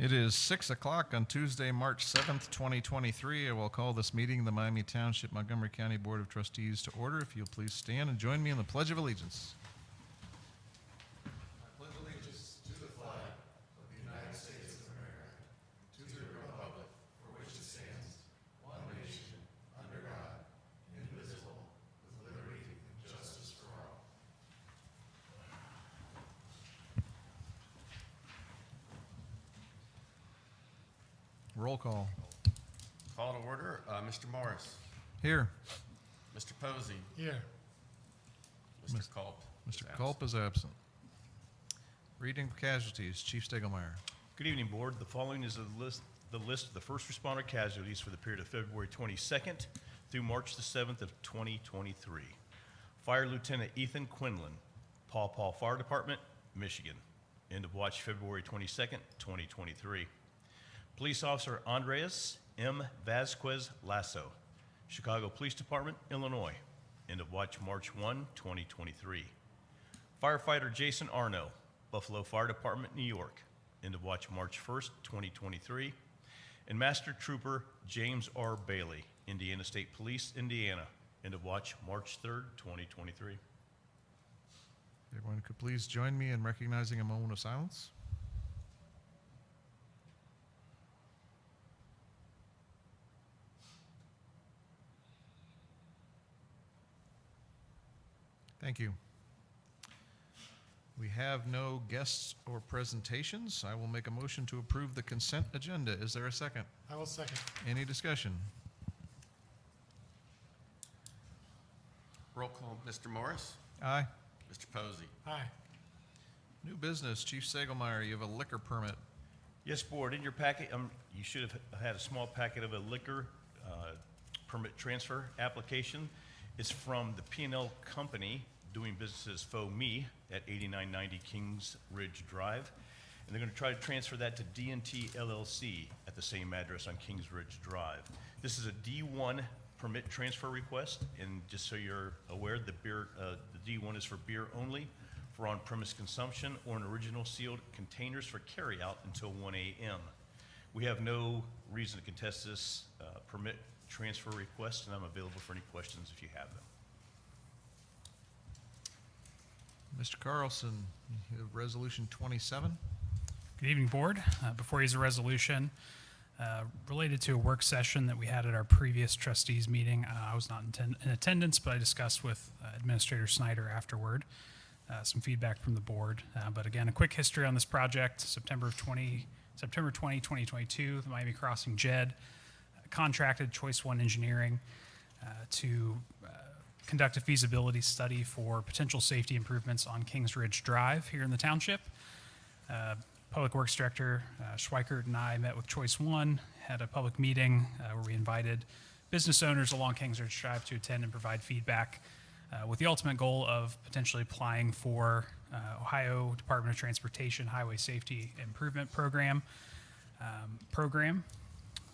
It is 6 o'clock on Tuesday, March 7th, 2023. I will call this meeting, the Miami Township, Montgomery County Board of Trustees, to order. If you'll please stand and join me in the Pledge of Allegiance. I pledge allegiance to the flag of the United States of America, to the republic for which it stands, one nation, under God, indivisible, with liberty and justice for all. Roll call. Call to order. Mr. Morris. Here. Mr. Posey. Here. Mr. Culp. Mr. Culp is absent. Reading of casualties, Chief Stegelmeyer. Good evening, Board. The following is the list of the first responder casualties for the period of February 22nd through March the 7th of 2023. Fire Lieutenant Ethan Quinlan, Paw Paw Fire Department, Michigan. End of watch February 22nd, 2023. Police Officer Andreas M. Vasquez Lasso, Chicago Police Department, Illinois. End of watch March 1, 2023. Firefighter Jason Arno, Buffalo Fire Department, New York. End of watch March 1st, 2023. And Master Trooper James R. Bailey, Indiana State Police, Indiana. End of watch March 3rd, 2023. Everyone could please join me in recognizing a moment of silence. Thank you. We have no guests or presentations. I will make a motion to approve the consent agenda. Is there a second? I will second. Any discussion? Roll call. Mr. Morris. Aye. Mr. Posey. Aye. New business, Chief Stegelmeyer, you have a liquor permit. Yes, Board, in your packet, you should have had a small packet of a liquor permit transfer application. It's from the P&L company doing business as Faux Me at 8990 Kings Ridge Drive. And they're going to try to transfer that to D&T LLC at the same address on Kings Ridge Drive. This is a D1 permit transfer request, and just so you're aware, the D1 is for beer only, for on-premise consumption, or in original sealed containers for carryout until 1 a.m. We have no reason to contest this permit transfer request, and I'm available for any questions if you have them. Mr. Carlson, you have resolution 27. Good evening, Board. Before you is a resolution related to a work session that we had at our previous trustees meeting. I was not in attendance, but I discussed with Administrator Snyder afterward some feedback from the board. But again, a quick history on this project. September 20, 2022, the Miami Crossing JED contracted Choice One Engineering to conduct a feasibility study for potential safety improvements on Kings Ridge Drive here in the township. Public Works Director Schweikert and I met with Choice One, had a public meeting where we invited business owners along Kings Ridge Drive to attend and provide feedback with the ultimate goal of potentially applying for Ohio Department of Transportation Highway Safety Improvement Program.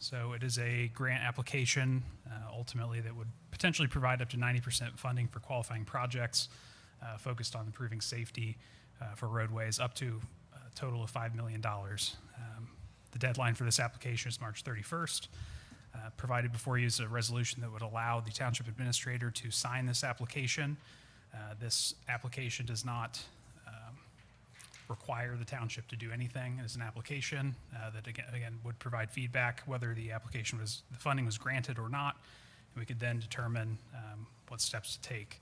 So it is a grant application ultimately that would potentially provide up to 90% funding for qualifying projects focused on improving safety for roadways up to a total of $5 million. The deadline for this application is March 31st. Provided before you is a resolution that would allow the township administrator to sign this application. This application does not require the township to do anything. It is an application that again would provide feedback whether the funding was granted or not, and we could then determine what steps to take.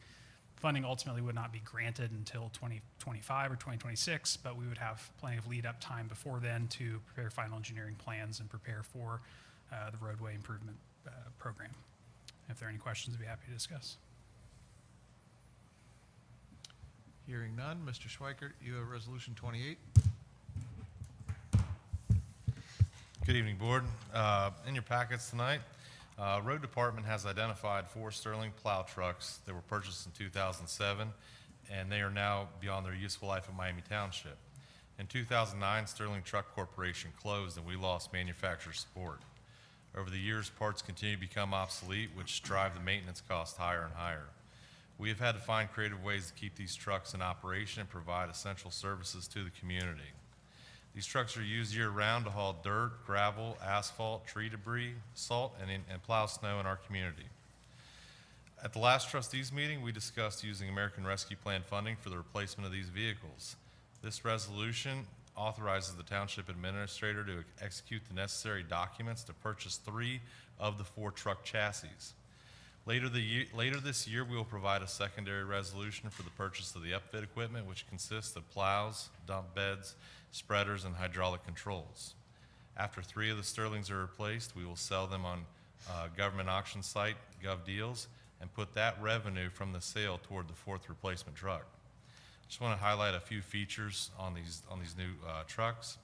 Funding ultimately would not be granted until 2025 or 2026, but we would have plenty of lead up time before then to prepare final engineering plans and prepare for the roadway improvement program. If there are any questions, I'd be happy to discuss. Hearing none, Mr. Schweikert, you have resolution 28. Good evening, Board. In your packets tonight, Road Department has identified 4 Sterling plow trucks that were purchased in 2007, and they are now beyond their useful life at Miami Township. In 2009, Sterling Truck Corporation closed and we lost manufacturer support. Over the years, parts continue to become obsolete, which drive the maintenance cost higher and higher. We have had to find creative ways to keep these trucks in operation and provide essential services to the community. These trucks are used year-round to haul dirt, gravel, asphalt, tree debris, salt, and plow snow in our community. At the last trustees meeting, we discussed using American Rescue Plan funding for the replacement of these vehicles. This resolution authorizes the township administrator to execute the necessary documents to purchase 3 of the 4 truck chassis. Later this year, we will provide a secondary resolution for the purchase of the upfit equipment, which consists of plows, dump beds, spreaders, and hydraulic controls. After 3 of the Sterlings are replaced, we will sell them on government auction site, GovDeals, and put that revenue from the sale toward the 4th replacement truck. Just want to highlight a few features on these new trucks.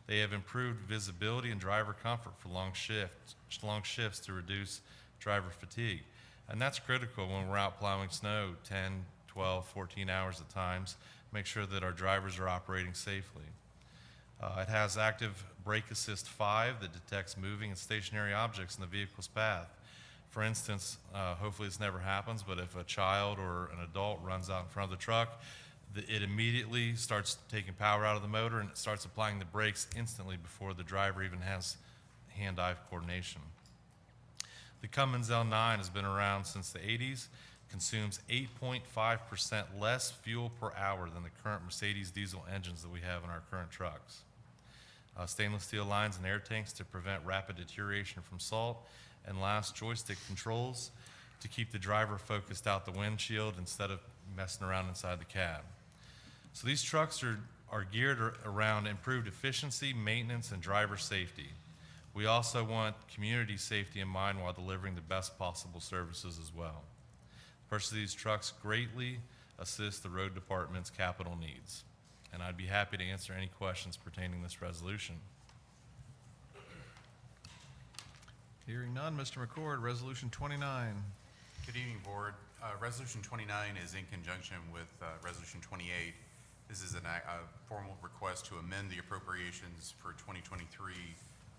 They have improved visibility and driver comfort for long shifts to reduce driver fatigue. And that's critical when we're out plowing snow 10, 12, 14 hours at times. Make sure that our drivers are operating safely. It has active brake assist 5 that detects moving and stationary objects in the vehicle's path. For instance, hopefully this never happens, but if a child or an adult runs out in front of the truck, it immediately starts taking power out of the motor and it starts applying the brakes instantly before the driver even has hand-eye coordination. The Cummins L9 has been around since the 80s, consumes 8.5% less fuel per hour than the current Mercedes diesel engines that we have in our current trucks. Stainless steel lines and air tanks to prevent rapid deterioration from salt, and last, joystick controls to keep the driver focused out the windshield instead of messing around inside the cab. So these trucks are geared around improved efficiency, maintenance, and driver safety. We also want community safety in mind while delivering the best possible services as well. The purchase of these trucks greatly assists the road department's capital needs. And I'd be happy to answer any questions pertaining to this resolution. Hearing none, Mr. McCord, Resolution 29. Good evening, Board. Resolution 29 is in conjunction with Resolution 28. This is a formal request to amend the appropriations for 2023.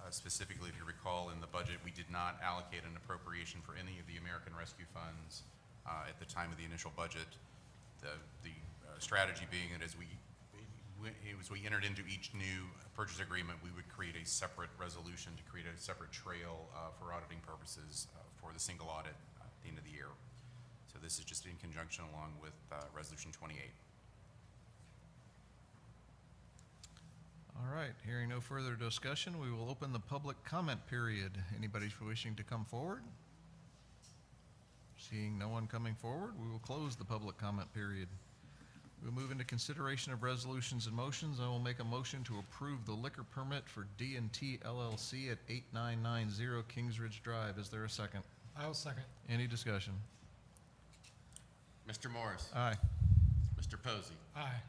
Specifically, if you recall, in the budget, we did not allocate an appropriation for any of the American Rescue Funds at the time of the initial budget. The strategy being that as we entered into each new purchase agreement, we would create a separate resolution to create a separate trail for auditing purposes for the single audit at the end of the year. So this is just in conjunction along with Resolution 28. All right, hearing no further discussion, we will open the public comment period. Anybody wishing to come forward? Seeing no one coming forward, we will close the public comment period. We'll move into consideration of resolutions and motions. I will make a motion to approve the liquor permit for D&T LLC at 8990 Kings Ridge Drive. Is there a second? I will second. Any discussion? Mr. Morris? Aye. Mr. Posey? Aye.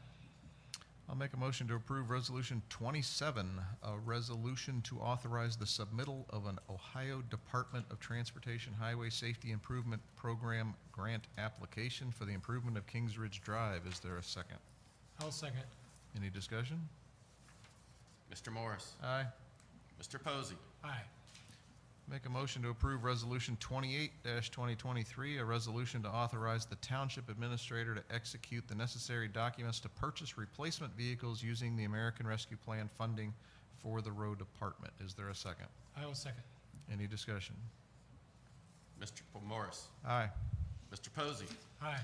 I'll make a motion to approve Resolution 27, a resolution to authorize the submittal of an Ohio Department of Transportation Highway Safety Improvement Program grant application for the improvement of Kings Ridge Drive. Is there a second? I will second. Any discussion? Mr. Morris? Aye. Mr. Posey? Aye. Make a motion to approve Resolution 28-2023, a resolution to authorize the Township Administrator to execute the necessary documents to purchase replacement vehicles using the American Rescue Plan funding for the Road Department. Is there a second? I will second. Any discussion? Mr. Morris? Aye. Mr. Posey? Aye.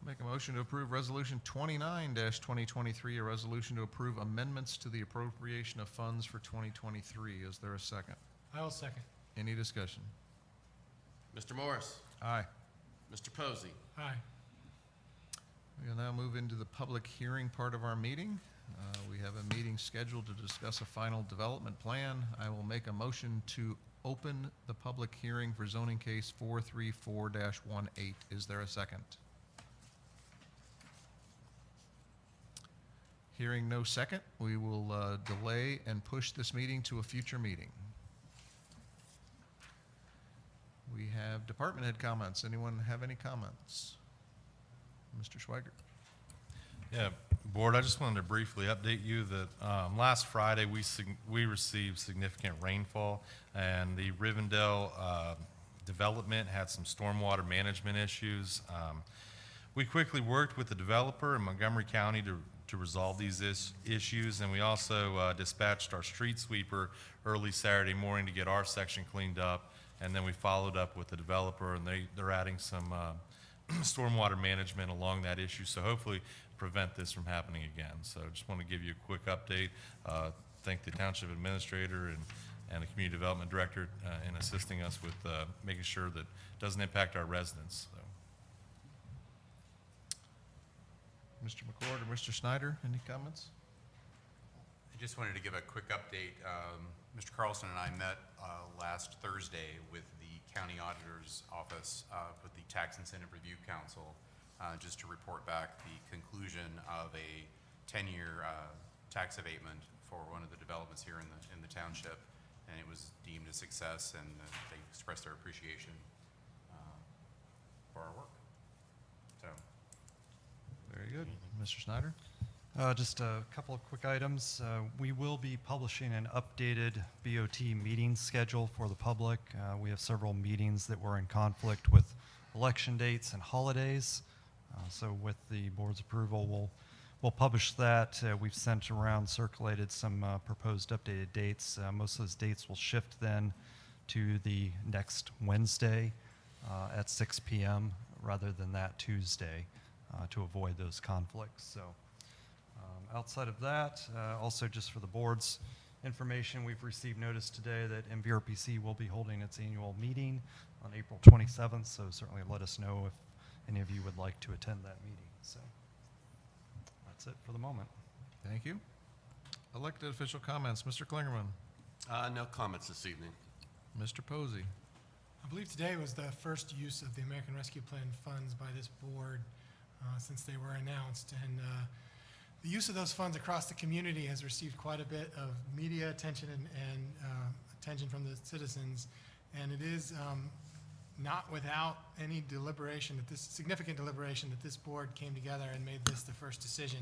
Make a motion to approve Resolution 29-2023, a resolution to approve amendments to the appropriation of funds for 2023. Is there a second? I will second. Any discussion? Mr. Morris? Aye. Mr. Posey? Aye. We will now move into the public hearing part of our meeting. We have a meeting scheduled to discuss a final development plan. I will make a motion to open the public hearing for zoning case 434-18. Is there a second? Hearing no second, we will delay and push this meeting to a future meeting. We have department head comments. Anyone have any comments? Mr. Schweigert. Yeah, Board, I just wanted to briefly update you that last Friday, we received significant rainfall, and the Rivendell development had some stormwater management issues. We quickly worked with the developer in Montgomery County to resolve these issues. And we also dispatched our street sweeper early Saturday morning to get our section cleaned up. And then we followed up with the developer, and they're adding some stormwater management along that issue. So hopefully prevent this from happening again. So just want to give you a quick update. Thank the township administrator and the community development director in assisting us with making sure that it doesn't impact our residents. So. Mr. McCord or Mr. Snyder, any comments? I just wanted to give a quick update. Mr. Carlson and I met last Thursday with the county auditor's office, with the Tax Incentive Review Council, just to report back the conclusion of a 10-year tax abatement for one of the developments here in the township, and it was deemed a success, and they expressed their appreciation for our work. So, Very good. Mr. Snyder? Just a couple of quick items. We will be publishing an updated BOT meeting schedule for the public. We have several meetings that were in conflict with election dates and holidays. So with the board's approval, we'll publish that. We've sent around, circulated some proposed updated dates. Most of those dates will shift then to the next Wednesday at 6 p.m. rather than that Tuesday to avoid those conflicts. So outside of that, also just for the board's information, we've received notice today that MVRPC will be holding its annual meeting on April 27th, so certainly let us know if any of you would like to attend that meeting. So that's it for the moment. Thank you. Elected official comments. Mr. Klingerman. No comments this evening. Mr. Posey. I believe today was the first use of the American Rescue Plan funds by this board since they were announced. And the use of those funds across the community has received quite a bit of media attention and attention from the citizens. And it is not without any deliberation, significant deliberation, that this board came together and made this the first decision.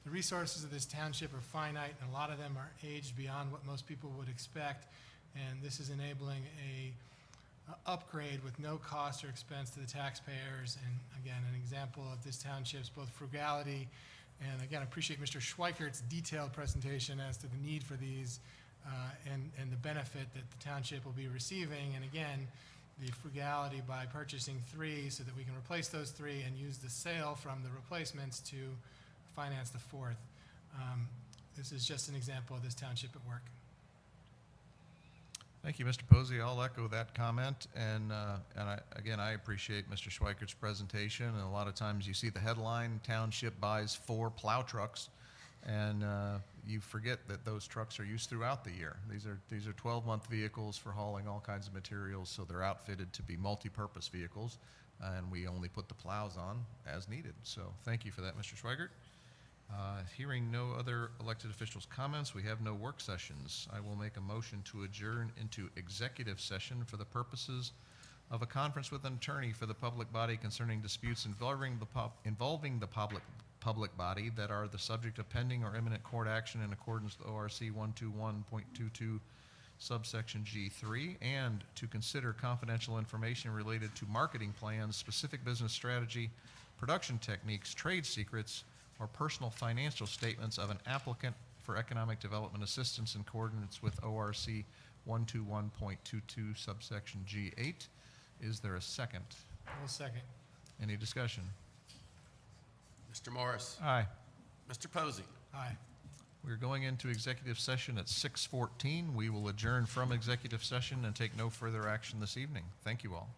The resources of this township are finite, and a lot of them are aged beyond what most people would expect. And this is enabling a upgrade with no cost or expense to the taxpayers. And again, an example of this township's both frugality, and again, I appreciate Mr. Schweikert's detailed presentation as to the need for these and the benefit that the township will be receiving. And again, the frugality by purchasing 3 so that we can replace those 3 and use the sale from the replacements to finance the 4th. This is just an example of this township at work. Thank you, Mr. Posey. I'll echo that comment. And I appreciate Mr. Schweikert's presentation. And a lot of times you see the headline, Township buys 4 plow trucks, and you forget that those trucks are used throughout the year. These are 12-month vehicles for hauling all kinds of materials, so they're outfitted to be multi-purpose vehicles, and we only put the plows on as needed. So thank you for that, Mr. Schweigert. Hearing no other elected officials' comments, we have no work sessions. I will make a motion to adjourn into executive session for the purposes of a conference with an attorney for the public body concerning disputes involving the public body that are the subject of pending or imminent court action in accordance with ORC 121.22 subsection G3, and to consider confidential information related to marketing plans, specific business strategy, production techniques, trade secrets, or personal financial statements of an applicant for economic development assistance in accordance with ORC 121.22 subsection G8. Is there a second? I will second. Any discussion? Mr. Morris. Aye. Mr. Posey. Aye. We're going into executive session at 6:14. We will adjourn from executive session and take no further action this evening. Thank you all.